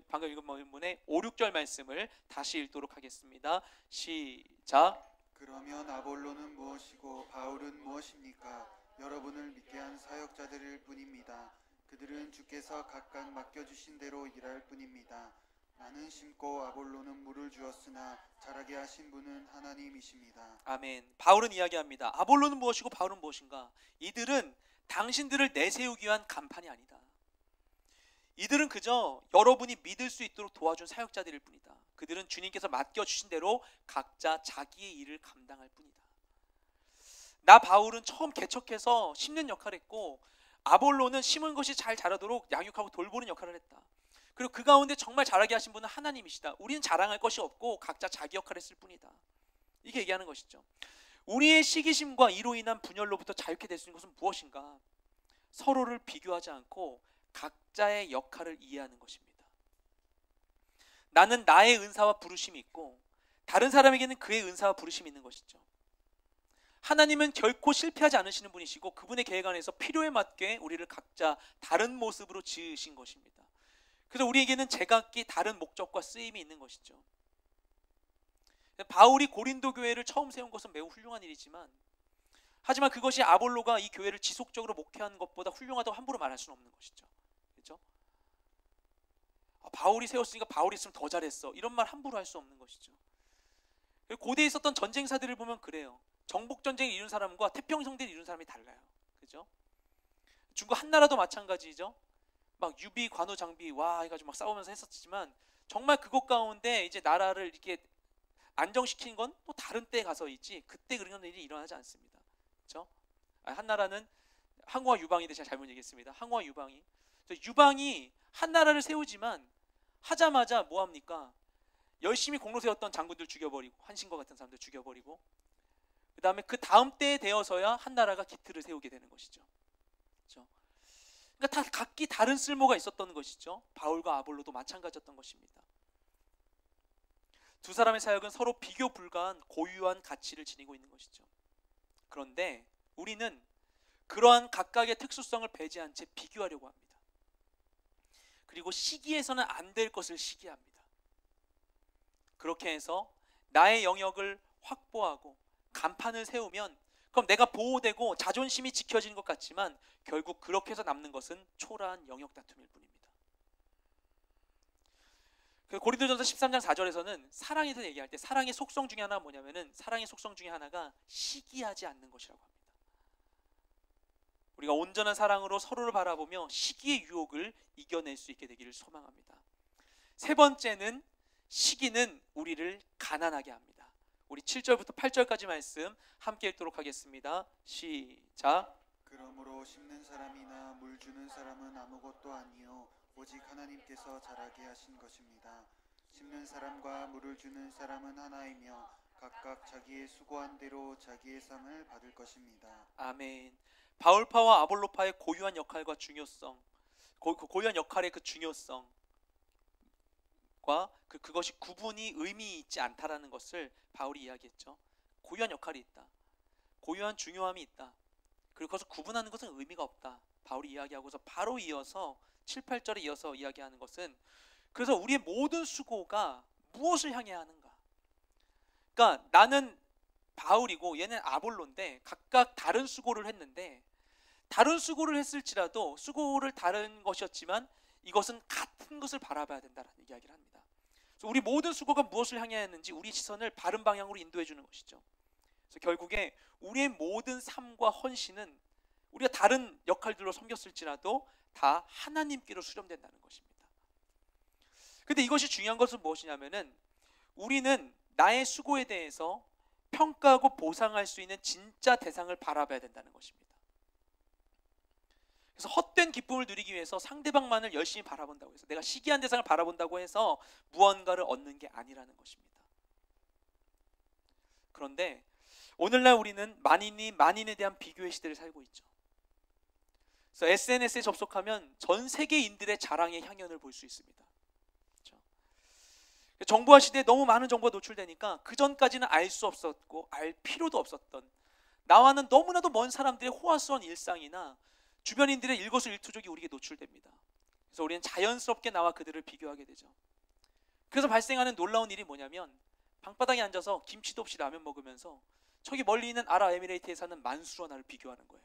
방금 읽은 본문의 5, 6절 말씀을 다시 읽도록 하겠습니다. 시작. 그러면 아볼로는 무엇이고 바울은 무엇입니까? 여러분을 믿게 한 사역자들일 뿐입니다. 그들은 주께서 각각 맡겨주신 대로 일할 뿐입니다. 나는 심고 아볼로는 물을 주었으나 자라게 하신 분은 하나님이십니다. 아멘. 바울은 이야기합니다. 아볼로는 무엇이고 바울은 무엇인가? 이들은 당신들을 내세우기 위한 간판이 아니다. 이들은 그저 여러분이 믿을 수 있도록 도와준 사역자들일 뿐이다. 그들은 주님께서 맡겨주신 대로 각자 자기의 일을 감당할 뿐이다. 나 바울은 처음 개척해서 심는 역할을 했고, 아볼로는 심은 것이 잘 자라도록 양육하고 돌보는 역할을 했다. 그리고 그 가운데 정말 잘하게 하신 분은 하나님이시다. 우리는 자랑할 것이 없고 각자 자기 역할을 했을 뿐이다. 이게 얘기하는 것이죠. 우리의 시기심과 이로 인한 분열로부터 자유케 될 수 있는 것은 무엇인가? 서로를 비교하지 않고 각자의 역할을 이해하는 것입니다. 나는 나의 은사와 부르심이 있고 다른 사람에게는 그의 은사와 부르심이 있는 것이죠. 하나님은 결코 실패하지 않으시는 분이시고 그분의 계획 안에서 필요에 맞게 우리를 각자 다른 모습으로 지으신 것입니다. 그래서 우리에게는 제각기 다른 목적과 쓰임이 있는 것이죠. 바울이 고린도 교회를 처음 세운 것은 매우 훌륭한 일이지만, 하지만 그것이 아볼로가 이 교회를 지속적으로 목회하는 것보다 훌륭하다고 함부로 말할 수는 없는 것이죠. 그렇죠? 바울이 세웠으니까 바울이 있으면 더 잘했어, 이런 말 함부로 할 수 없는 것이죠. 고대에 있었던 전쟁사들을 보면 그래요. 정복 전쟁을 이룬 사람과 태평성대를 이룬 사람이 달라요. 그죠? 중국 한나라도 마찬가지죠. 막 유비, 관우, 장비 와 해가지고 막 싸우면서 했었지만 정말 그것 가운데 이제 나라를 이렇게 안정시킨 건 또 다른 때에 가서 있지 그때 그런 일이 일어나지 않습니다. 그렇죠? 한나라는 항우와 유방인데 제가 잘못 얘기했습니다. 항우와 유방이, 유방이 한나라를 세우지만 하자마자 뭐 합니까? 열심히 공로 세웠던 장군들 죽여버리고, 한신과 같은 사람들 죽여버리고, 그 다음에 그 다음 때에 되어서야 한나라가 기틀을 세우게 되는 것이죠. 그렇죠? 그러니까 다 각기 다른 쓸모가 있었던 것이죠. 바울과 아볼로도 마찬가지였던 것입니다. 두 사람의 사역은 서로 비교 불가한 고유한 가치를 지니고 있는 것이죠. 그런데 우리는 그러한 각각의 특수성을 배제한 채 비교하려고 합니다. 그리고 시기해서는 안 될 것을 시기합니다. 그렇게 해서 나의 영역을 확보하고 간판을 세우면 그럼 내가 보호되고 자존심이 지켜지는 것 같지만 결국 그렇게 해서 남는 것은 초라한 영역 다툼일 뿐입니다. 고린도전서 13장 4절에서는 사랑에 대해서 얘기할 때 사랑의 속성 중에 하나가 뭐냐면은, 사랑의 속성 중에 하나가 시기하지 않는 것이라고 합니다. 우리가 온전한 사랑으로 서로를 바라보며 시기의 유혹을 이겨낼 수 있게 되기를 소망합니다. 세 번째는, 시기는 우리를 가난하게 합니다. 우리 7절부터 8절까지 말씀 함께 읽도록 하겠습니다. 시작. 그러므로 심는 사람이나 물 주는 사람은 아무것도 아니요 오직 하나님께서 자라게 하신 것입니다. 심는 사람과 물을 주는 사람은 하나이며 각각 자기의 수고한 대로 자기의 상을 받을 것입니다. 아멘. 바울파와 아볼로파의 고유한 역할과 중요성, 고유한 역할의 그 중요성, 그것이 구분이 의미 있지 않다라는 것을 바울이 이야기했죠. 고유한 역할이 있다. 고유한 중요함이 있다. 그리고 그것을 구분하는 것은 의미가 없다. 바울이 이야기하고서 바로 이어서 7, 8절에 이어서 이야기하는 것은 그래서 우리의 모든 수고가 무엇을 향해야 하는가? 그러니까 나는 바울이고 얘는 아볼로인데 각각 다른 수고를 했는데 다른 수고를 했을지라도 수고를 다른 것이었지만 이것은 같은 것을 바라봐야 된다는 이야기를 합니다. 그래서 우리 모든 수고가 무엇을 향해야 했는지 우리 시선을 바른 방향으로 인도해 주는 것이죠. 그래서 결국에 우리의 모든 삶과 헌신은 우리가 다른 역할들로 섬겼을지라도 다 하나님께로 수렴된다는 것입니다. 근데 이것이 중요한 것은 무엇이냐면은 우리는 나의 수고에 대해서 평가하고 보상할 수 있는 진짜 대상을 바라봐야 된다는 것입니다. 그래서 헛된 기쁨을 누리기 위해서 상대방만을 열심히 바라본다고 해서 내가 시기한 대상을 바라본다고 해서 무언가를 얻는 게 아니라는 것입니다. 그런데 오늘날 우리는 만인이 만인에 대한 비교의 시대를 살고 있죠. 그래서 SNS에 접속하면 전 세계인들의 자랑의 향연을 볼 수 있습니다. 그렇죠? 정보화 시대에 너무 많은 정보가 노출되니까 그 전까지는 알 수 없었고 알 필요도 없었던 나와는 너무나도 먼 사람들의 호화스러운 일상이나 주변인들의 일거수일투족이 우리에게 노출됩니다. 그래서 우리는 자연스럽게 나와 그들을 비교하게 되죠. 그래서 발생하는 놀라운 일이 뭐냐면 방바닥에 앉아서 김치도 없이 라면 먹으면서 저기 멀리 있는 아랍에미레이트에 사는 만수와 나를 비교하는 거예요.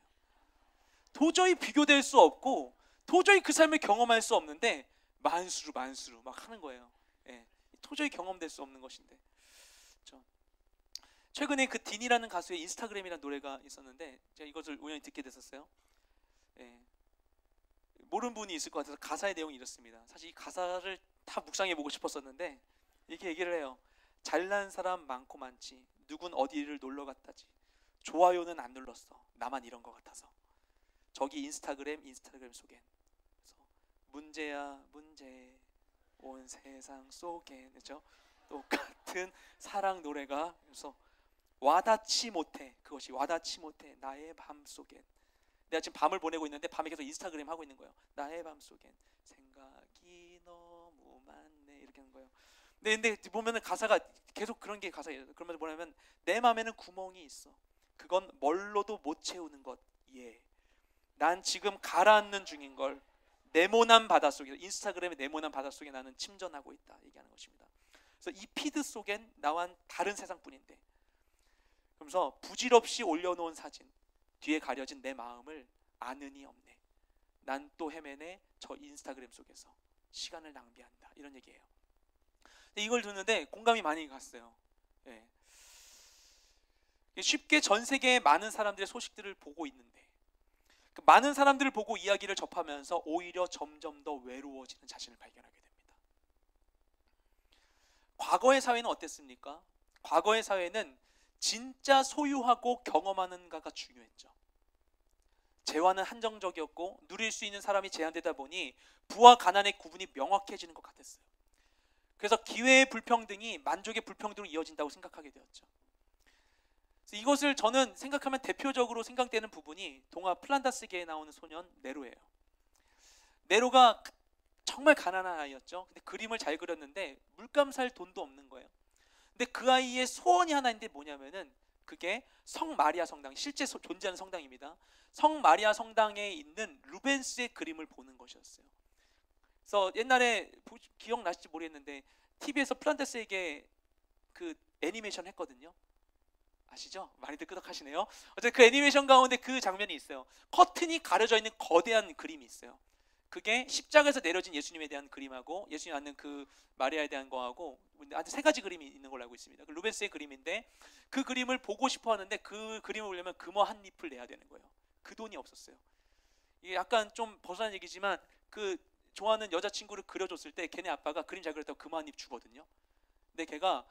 도저히 비교될 수 없고 도저히 그 삶을 경험할 수 없는데 만수루 막 하는 거예요. 예, 도저히 경험될 수 없는 것인데. 그렇죠? 최근에 그 딘이라는 가수의 인스타그램이라는 노래가 있었는데 제가 이것을 우연히 듣게 됐었어요. 예, 모르는 분이 있을 것 같아서 가사의 내용이 이렇습니다. 사실 이 가사를 다 묵상해 보고 싶었었는데 이렇게 얘기를 해요. 잘난 사람 많고 많지 누군 어디를 놀러 갔다지 좋아요는 안 눌렀어 나만 이런 것 같아서 저기 인스타그램 속엔 그래서 문제야 문제 온 세상 속엔 그렇죠? 똑같은 사랑 노래가 그래서 와닿지 못해 그것이 와닿지 못해 나의 밤 속엔 내가 지금 밤을 보내고 있는데 밤에 계속 인스타그램 하고 있는 거예요. 나의 밤 속엔 생각이 너무 많네 이렇게 하는 거예요. 근데 보면은 가사가 계속 그런 게 가사예요. 그러면서 뭐냐면 내 마음에는 구멍이 있어. 그건 뭘로도 못 채우는 것. 예. 난 지금 가라앉는 중인 걸 네모난 바닷속에 인스타그램의 네모난 바닷속에 나는 침전하고 있다 얘기하는 것입니다. 그래서 이 피드 속엔 나와는 다른 세상뿐인데 그러면서 부질없이 올려놓은 사진 뒤에 가려진 내 마음을 아느니 없네. 난 또 헤매네 저 인스타그램 속에서 시간을 낭비한다 이런 얘기예요. 이걸 듣는데 공감이 많이 갔어요. 예. 쉽게 전 세계의 많은 사람들의 소식들을 보고 있는데 그 많은 사람들을 보고 이야기를 접하면서 오히려 점점 더 외로워지는 자신을 발견하게 됩니다. 과거의 사회는 어땠습니까? 과거의 사회는 진짜 소유하고 경험하는가가 중요했죠. 재화는 한정적이었고 누릴 수 있는 사람이 제한되다 보니 부와 가난의 구분이 명확해지는 것 같았어요. 그래서 기회의 불평등이 만족의 불평등으로 이어진다고 생각하게 되었죠. 그래서 이것을 저는 생각하면 대표적으로 생각되는 부분이 동화 플란다스계에 나오는 소년 네로예요. 네로가 정말 가난한 아이였죠. 근데 그림을 잘 그렸는데 물감 살 돈도 없는 거예요. 근데 그 아이의 소원이 하나 있는데 뭐냐면은 그게 성마리아 성당, 실제 존재하는 성당입니다. 성마리아 성당에 있는 루벤스의 그림을 보는 것이었어요. 그래서 옛날에 기억나실지 모르겠는데 TV에서 플란테스에게 그 애니메이션 했거든요. 아시죠? 많이들 끄덕하시네요. 어쨌든 그 애니메이션 가운데 그 장면이 있어요. 커튼이 가려져 있는 거대한 그림이 있어요. 그게 십자가에서 내려진 예수님에 대한 그림하고 예수님 앉는 그 마리아에 대한 거하고 아주 세 가지 그림이 있는 걸로 알고 있습니다. 그 루벤스의 그림인데 그 그림을 보고 싶어 하는데 그 그림을 보려면 금어 한 잎을 내야 되는 거예요. 그 돈이 없었어요. 이게 약간 좀 벗어난 얘기지만 그 좋아하는 여자친구를 그려줬을 때 걔네 아빠가 그림 잘 그렸다고 금화 한 잎 주거든요. 근데 걔가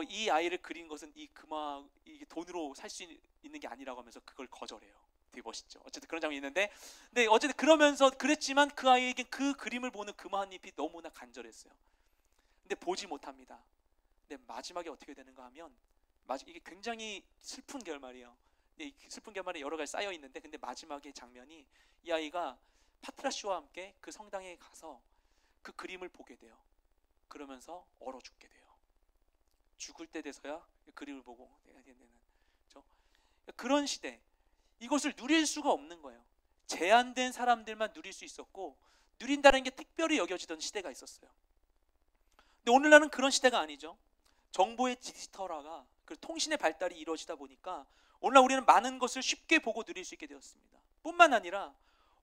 이 아이를 그린 것은 이 금화 이게 돈으로 살 수 있는 게 아니라고 하면서 그걸 거절해요. 되게 멋있죠. 어쨌든 그런 장면이 있는데, 근데 어쨌든 그러면서 그랬지만 그 아이에게 그 그림을 보는 금화 한 잎이 너무나 간절했어요. 근데 보지 못합니다. 근데 마지막에 어떻게 되는가 하면 이게 굉장히 슬픈 결말이에요. 이 슬픈 결말에 여러 가지 쌓여 있는데, 근데 마지막의 장면이 이 아이가 파트라시와 함께 그 성당에 가서 그 그림을 보게 돼요. 그러면서 얼어 죽게 돼요. 죽을 때 돼서야 그림을 보고 내가 되는, 그렇죠? 그런 시대, 이것을 누릴 수가 없는 거예요. 제한된 사람들만 누릴 수 있었고, 누린다는 게 특별히 여겨지던 시대가 있었어요. 근데 오늘날은 그런 시대가 아니죠. 정보의 디지털화가, 그 통신의 발달이 이루어지다 보니까 오늘날 우리는 많은 것을 쉽게 보고 누릴 수 있게 되었습니다. 뿐만 아니라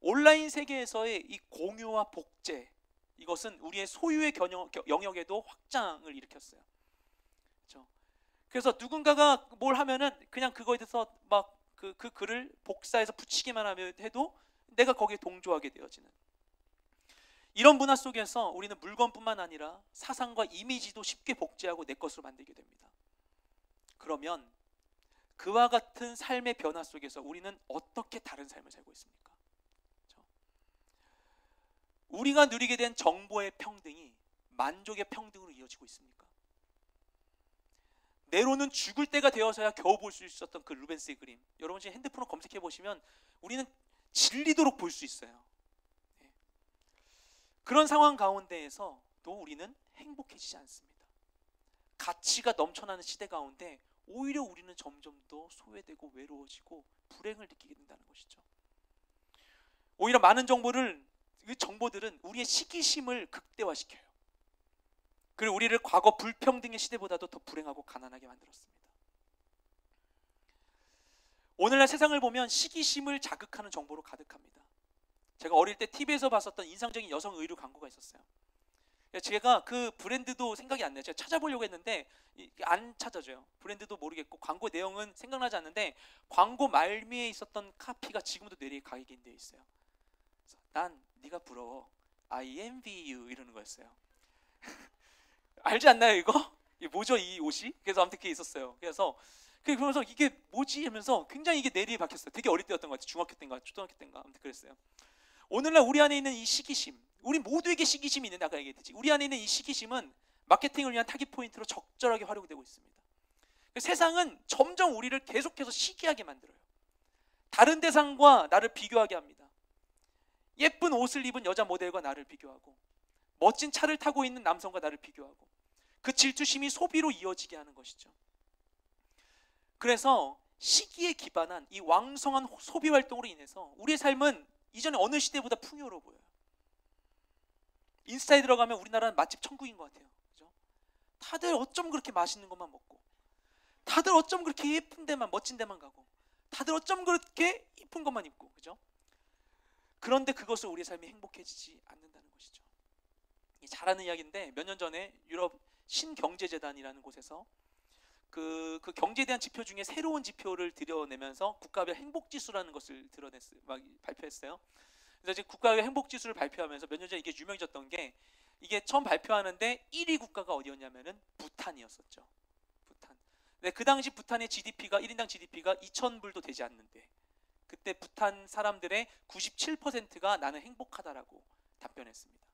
온라인 세계에서의 이 공유와 복제, 이것은 우리의 소유의 영역에도 확장을 일으켰어요. 그렇죠? 그래서 누군가가 뭘 하면은 그냥 그거에 대해서 막 그 글을 복사해서 붙이기만 하면 해도 내가 거기에 동조하게 되어지는 이런 문화 속에서 우리는 물건뿐만 아니라 사상과 이미지도 쉽게 복제하고 내 것으로 만들게 됩니다. 그러면 그와 같은 삶의 변화 속에서 우리는 어떻게 다른 삶을 살고 있습니까? 그렇죠? 우리가 누리게 된 정보의 평등이 만족의 평등으로 이어지고 있습니까? 내로는 죽을 때가 되어서야 겨우 볼 수 있었던 그 루벤스의 그림, 여러분 지금 핸드폰으로 검색해 보시면 우리는 질리도록 볼 수 있어요. 그런 상황 가운데에서 또 우리는 행복해지지 않습니다. 가치가 넘쳐나는 시대 가운데 오히려 우리는 점점 더 소외되고 외로워지고 불행을 느끼게 된다는 것이죠. 오히려 많은 정보들은 우리의 시기심을 극대화시켜요. 그리고 우리를 과거 불평등의 시대보다도 더 불행하고 가난하게 만들었습니다. 오늘날 세상을 보면 시기심을 자극하는 정보로 가득합니다. 제가 어릴 때 TV에서 봤었던 인상적인 여성 의류 광고가 있었어요. 제가 그 브랜드도 생각이 안 나요. 제가 찾아보려고 했는데 안 찾아져요. 브랜드도 모르겠고 광고 내용은 생각나지 않는데 광고 말미에 있었던 카피가 지금도 뇌리에 각인되어 있어요. 그래서 난 네가 부러워, I envy you, 이러는 거였어요. 알지 않나요 이거? 이게 뭐죠 이 옷이? 그래서 아무튼 그게 있었어요. 그러면서 이게 뭐지 하면서 굉장히 이게 뇌리에 박혔어요. 되게 어릴 때였던 것 같아요. 중학교 때인가 초등학교 때인가 아무튼 그랬어요. 오늘날 우리 안에 있는 이 시기심, 우리 모두에게 시기심이 있는데 아까 얘기했듯이 우리 안에 있는 이 시기심은 마케팅을 위한 타깃 포인트로 적절하게 활용되고 있습니다. 세상은 점점 우리를 계속해서 시기하게 만들어요. 다른 대상과 나를 비교하게 합니다. 예쁜 옷을 입은 여자 모델과 나를 비교하고, 멋진 차를 타고 있는 남성과 나를 비교하고, 그 질투심이 소비로 이어지게 하는 것이죠. 그래서 시기에 기반한 이 왕성한 소비 활동으로 인해서 우리의 삶은 이전에 어느 시대보다 풍요로워 보여요. 인스타에 들어가면 우리나라는 맛집 천국인 것 같아요. 그죠? 다들 어쩜 그렇게 맛있는 것만 먹고, 다들 어쩜 그렇게 예쁜 데만, 멋진 데만 가고, 다들 어쩜 그렇게 이쁜 것만 입고, 그죠? 그런데 그것을 우리의 삶이 행복해지지 않는다는 것이죠. 잘 아는 이야기인데 몇 년 전에 유럽 신경제재단이라는 곳에서 그 경제에 대한 지표 중에 새로운 지표를 들여내면서 국가별 행복지수라는 것을 발표했어요. 그래서 이제 국가별 행복지수를 발표하면서 몇 년 전에 이게 유명해졌던 게, 이게 처음 발표하는데 1위 국가가 어디였냐면은 부탄이었었죠. 부탄. 근데 그 당시 부탄의 GDP가 1인당 GDP가 2,000불도 되지 않는데, 그때 부탄 사람들의 97%가 나는 행복하다라고 답변했습니다.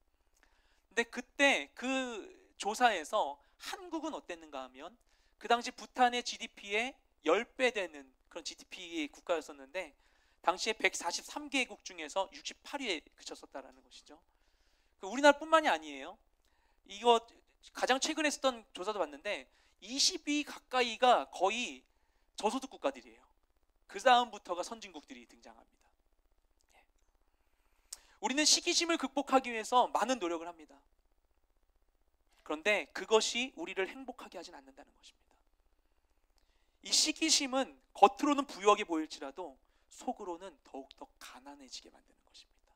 근데 그때 그 조사에서 한국은 어땠는가 하면 그 당시 부탄의 GDP의 10배 되는 그런 GDP 국가였었는데 당시에 143개국 중에서 68위에 그쳤었다라는 것이죠. 우리나라뿐만이 아니에요. 이거 가장 최근에 했던 조사도 봤는데 20위 가까이가 거의 저소득 국가들이에요. 그 다음부터가 선진국들이 등장합니다. 우리는 시기심을 극복하기 위해서 많은 노력을 합니다. 그런데 그것이 우리를 행복하게 하진 않는다는 것입니다. 이 시기심은 겉으로는 부유하게 보일지라도 속으로는 더욱더 가난해지게 만드는 것입니다.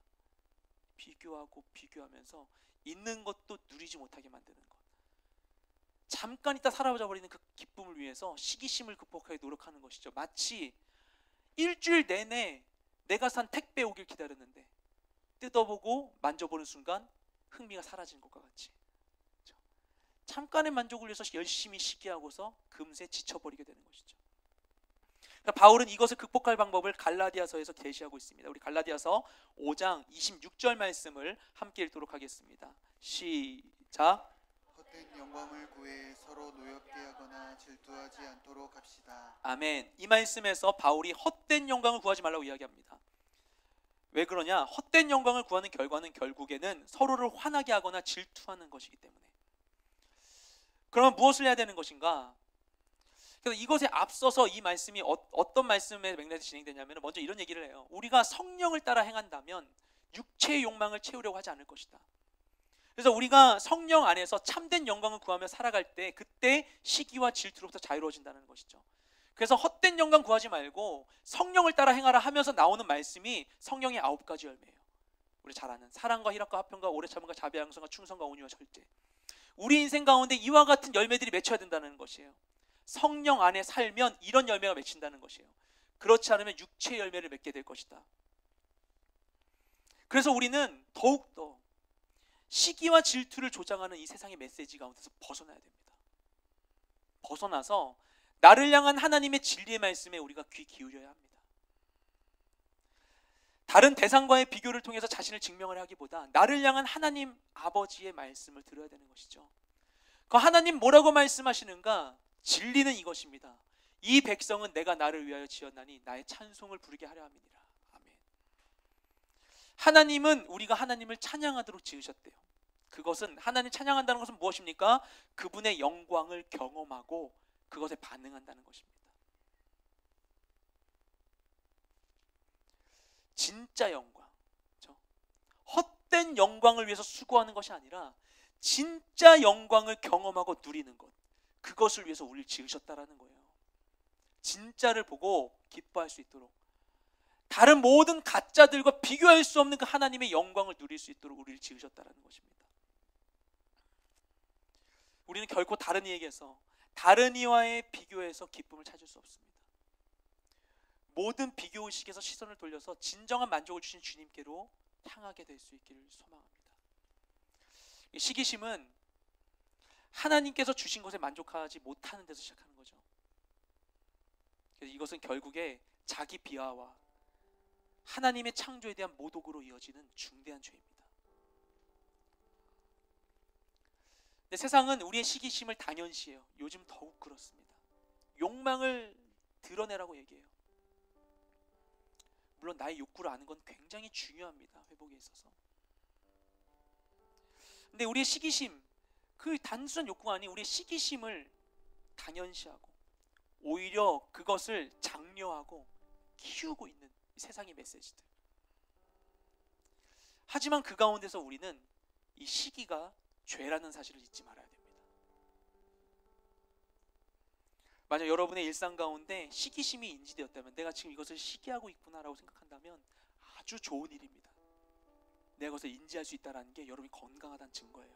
비교하면서 있는 것도 누리지 못하게 만드는 것. 잠깐 있다 사라져 버리는 그 기쁨을 위해서 시기심을 극복하기 노력하는 것이죠. 마치 일주일 내내 내가 산 택배 오길 기다렸는데 뜯어보고 만져보는 순간 흥미가 사라지는 것과 같이, 그렇죠? 잠깐의 만족을 위해서 열심히 시기하고서 금세 지쳐버리게 되는 것이죠. 그러니까 바울은 이것을 극복할 방법을 갈라디아서에서 제시하고 있습니다. 우리 갈라디아서 5장 26절 말씀을 함께 읽도록 하겠습니다. 시작. 헛된 영광을 구해 서로 노엽게 하거나 질투하지 않도록 합시다. 아멘. 이 말씀에서 바울이 헛된 영광을 구하지 말라고 이야기합니다. 왜 그러냐? 헛된 영광을 구하는 결과는 결국에는 서로를 화나게 하거나 질투하는 것이기 때문에. 그러면 무엇을 해야 되는 것인가? 그래서 이것에 앞서서 이 말씀이 어떤 말씀의 맥락에서 진행되냐면 먼저 이런 얘기를 해요. 우리가 성령을 따라 행한다면 육체의 욕망을 채우려고 하지 않을 것이다. 그래서 우리가 성령 안에서 참된 영광을 구하며 살아갈 때 그때 시기와 질투로부터 자유로워진다는 것이죠. 그래서 헛된 영광 구하지 말고 성령을 따라 행하라 하면서 나오는 말씀이 성령의 9가지 열매예요. 우리 잘 아는 사랑과 희락과 화평과 오래 참음과 자비와 양성과 충성과 온유와 절제. 우리 인생 가운데 이와 같은 열매들이 맺혀야 된다는 것이에요. 성령 안에 살면 이런 열매가 맺힌다는 것이에요. 그렇지 않으면 육체의 열매를 맺게 될 것이다. 그래서 우리는 더욱더 시기와 질투를 조장하는 이 세상의 메시지 가운데서 벗어나야 됩니다. 벗어나서 나를 향한 하나님의 진리의 말씀에 우리가 귀 기울여야 합니다. 다른 대상과의 비교를 통해서 자신을 증명을 하기보다 나를 향한 하나님 아버지의 말씀을 들어야 되는 것이죠. 그 하나님 뭐라고 말씀하시는가? 진리는 이것입니다. 이 백성은 내가 나를 위하여 지었나니 나의 찬송을 부르게 하려 함이니라. 아멘. 하나님은 우리가 하나님을 찬양하도록 지으셨대요. 그것은 하나님 찬양한다는 것은 무엇입니까? 그분의 영광을 경험하고 그것에 반응한다는 것입니다. 진짜 영광, 그렇죠? 헛된 영광을 위해서 수고하는 것이 아니라 진짜 영광을 경험하고 누리는 것, 그것을 위해서 우리를 지으셨다라는 거예요. 진짜를 보고 기뻐할 수 있도록, 다른 모든 가짜들과 비교할 수 없는 그 하나님의 영광을 누릴 수 있도록 우리를 지으셨다라는 것입니다. 우리는 결코 다른 이에게서, 다른 이와의 비교에서 기쁨을 찾을 수 없습니다. 모든 비교의식에서 시선을 돌려서 진정한 만족을 주신 주님께로 향하게 될 수 있기를 소망합니다. 이 시기심은 하나님께서 주신 것에 만족하지 못하는 데서 시작하는 거죠. 그래서 이것은 결국에 자기 비하와 하나님의 창조에 대한 모독으로 이어지는 중대한 죄입니다. 근데 세상은 우리의 시기심을 당연시해요. 요즘 더욱 그렇습니다. 욕망을 드러내라고 얘기해요. 물론 나의 욕구를 아는 건 굉장히 중요합니다. 회복에 있어서. 근데 우리의 시기심, 그 단순한 욕구가 아닌 우리의 시기심을 당연시하고 오히려 그것을 장려하고 키우고 있는 세상의 메시지들. 하지만 그 가운데서 우리는 이 시기가 죄라는 사실을 잊지 말아야 됩니다. 만약 여러분의 일상 가운데 시기심이 인지되었다면, 내가 지금 이것을 시기하고 있구나라고 생각한다면 아주 좋은 일입니다. 내가 그것을 인지할 수 있다는 게 여러분이 건강하다는 증거예요.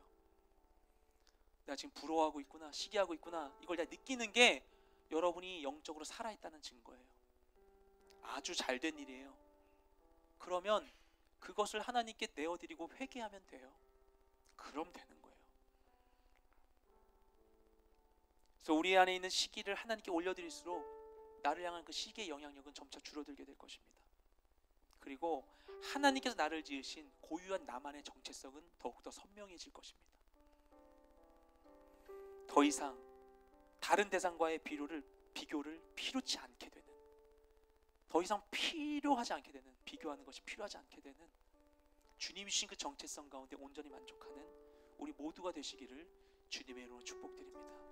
내가 지금 부러워하고 있구나, 시기하고 있구나, 이걸 내가 느끼는 게 여러분이 영적으로 살아있다는 증거예요. 아주 잘된 일이에요. 그러면 그것을 하나님께 내어드리고 회개하면 돼요. 그럼 되는 거예요. 그래서 우리 안에 있는 시기를 하나님께 올려드릴수록 나를 향한 그 시기의 영향력은 점차 줄어들게 될 것입니다. 그리고 하나님께서 나를 지으신 고유한 나만의 정체성은 더욱더 선명해질 것입니다. 더 이상 다른 대상과의 비교를 필요치 않게 되는, 더 이상 필요하지 않게 되는, 비교하는 것이 필요하지 않게 되는 주님이 주신 그 정체성 가운데 온전히 만족하는 우리 모두가 되시기를 주님의 이름으로 축복드립니다.